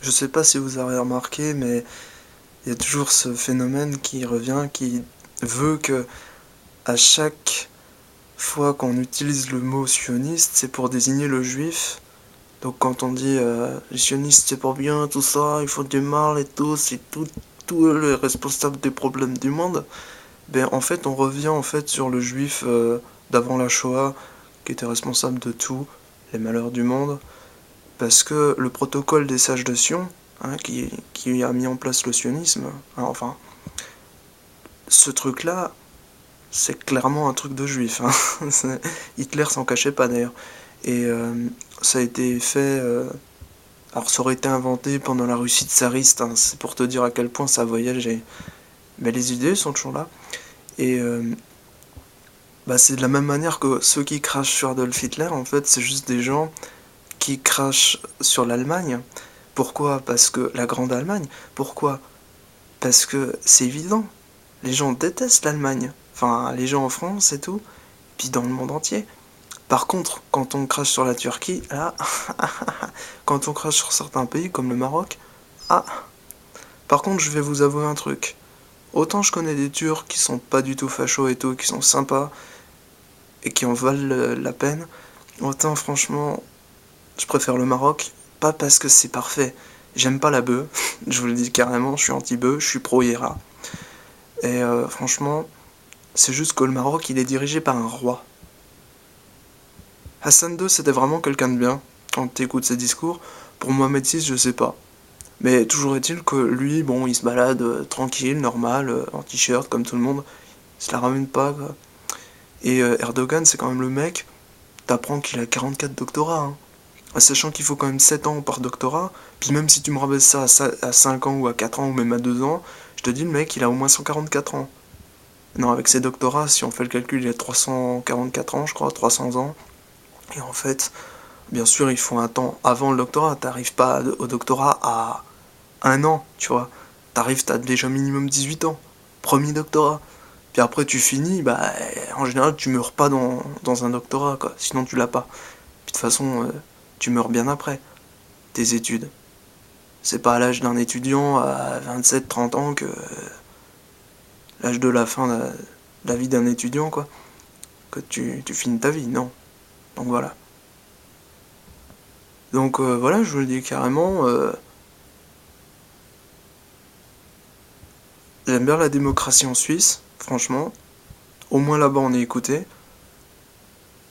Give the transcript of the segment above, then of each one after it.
Je sais pas si vous avez remarqué, mais il y a toujours ce phénomène qui revient, qui veut que à chaque fois qu'on utilise le mot sioniste, c'est pour désigner le juif. Donc quand on dit les sionistes c'est pas bien, tout ça, il faut du mal et tout, c'est tout les responsables des problèmes du monde, ben en fait on revient en fait sur le juif d'avant la Shoah qui était responsable de tout, les malheurs du monde, parce que le protocole des sages de Sion, qui a mis en place le sionisme, hein, enfin, ce truc-là, c'est clairement un truc de juif. Hein. Hitler s'en cachait pas d'ailleurs. Et ça a été fait. Alors ça aurait été inventé pendant la Russie tsariste, hein, c'est pour te dire à quel point ça a voyagé. Mais les idées sont toujours là. Et bah, c'est de la même manière que ceux qui crachent sur Adolf Hitler, en fait, c'est juste des gens qui crachent sur l'Allemagne. Pourquoi? Parce que la Grande Allemagne. Pourquoi? Parce que c'est évident. Les gens détestent l'Allemagne. Enfin, les gens en France et tout, puis dans le monde entier. Par contre, quand on crache sur la Turquie, là, quand on crache sur certains pays comme le Maroc, ah. Par contre, je vais vous avouer un truc. Autant je connais des Turcs qui sont pas du tout fachos et tout, qui sont sympas et qui en valent la peine, autant franchement, je préfère le Maroc, pas parce que c'est parfait. J'aime pas la bœuf, je vous le dis carrément, je suis anti-bœuf, je suis pro-IRA. Et franchement, c'est juste que le Maroc, il est dirigé par un roi. Hassan II, c'était vraiment quelqu'un de bien, quand tu écoutes ses discours. Pour Mohamed VI, je sais pas. Mais toujours est-il que lui, bon, il se balade tranquille, normal, en t-shirt, comme tout le monde. Il se la ramène pas, quoi. Et Erdogan, c'est quand même le mec, t'apprends qu'il a 44 doctorats, hein. Sachant qu'il faut quand même 7 ans par doctorat, puis même si tu me rabaisses ça à 5 ans ou à 4 ans ou même à 2 ans, je te dis, le mec, il a au moins 144 ans. Non, avec ses doctorats, si on fait le calcul, il a 344 ans, je crois, 300 ans. Et en fait, bien sûr, il faut un temps avant le doctorat. T'arrives pas au doctorat à 1 an, tu vois. T'as déjà minimum 18 ans. Premier doctorat. Puis après, tu finis, bah, en général, tu meurs pas dans un doctorat, quoi. Sinon, tu l'as pas. Puis de toute façon, tu meurs bien après tes études. C'est pas à l'âge d'un étudiant à 27-30 ans que l'âge de la fin de la vie d'un étudiant, quoi. Que tu finis ta vie, non. Donc voilà. Donc voilà, je vous le dis carrément, j'aime bien la démocratie en Suisse, franchement. Au moins là-bas on est écouté.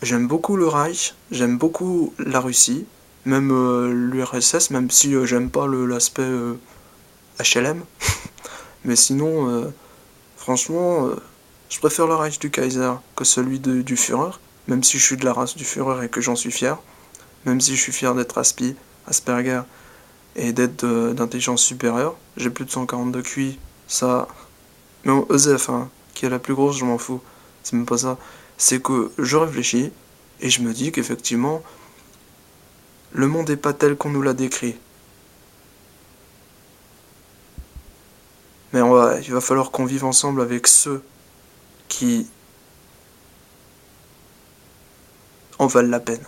J'aime beaucoup le Reich, j'aime beaucoup la Russie, même l'URSS, même si j'aime pas l'aspect HLM. Mais sinon, franchement, je préfère le Reich du Kaiser que celui du Führer, même si je suis de la race du Führer et que j'en suis fier. Même si je suis fier d'être Asperger, et d'être d'intelligence supérieure. J'ai plus de 140 de QI, ça. Mais en EZF, hein, qui est la plus grosse, je m'en fous. C'est même pas ça. C'est que je réfléchis et je me dis qu'effectivement, le monde n'est pas tel qu'on nous l'a décrit. Mais il va falloir qu'on vive ensemble avec ceux qui en valent la peine.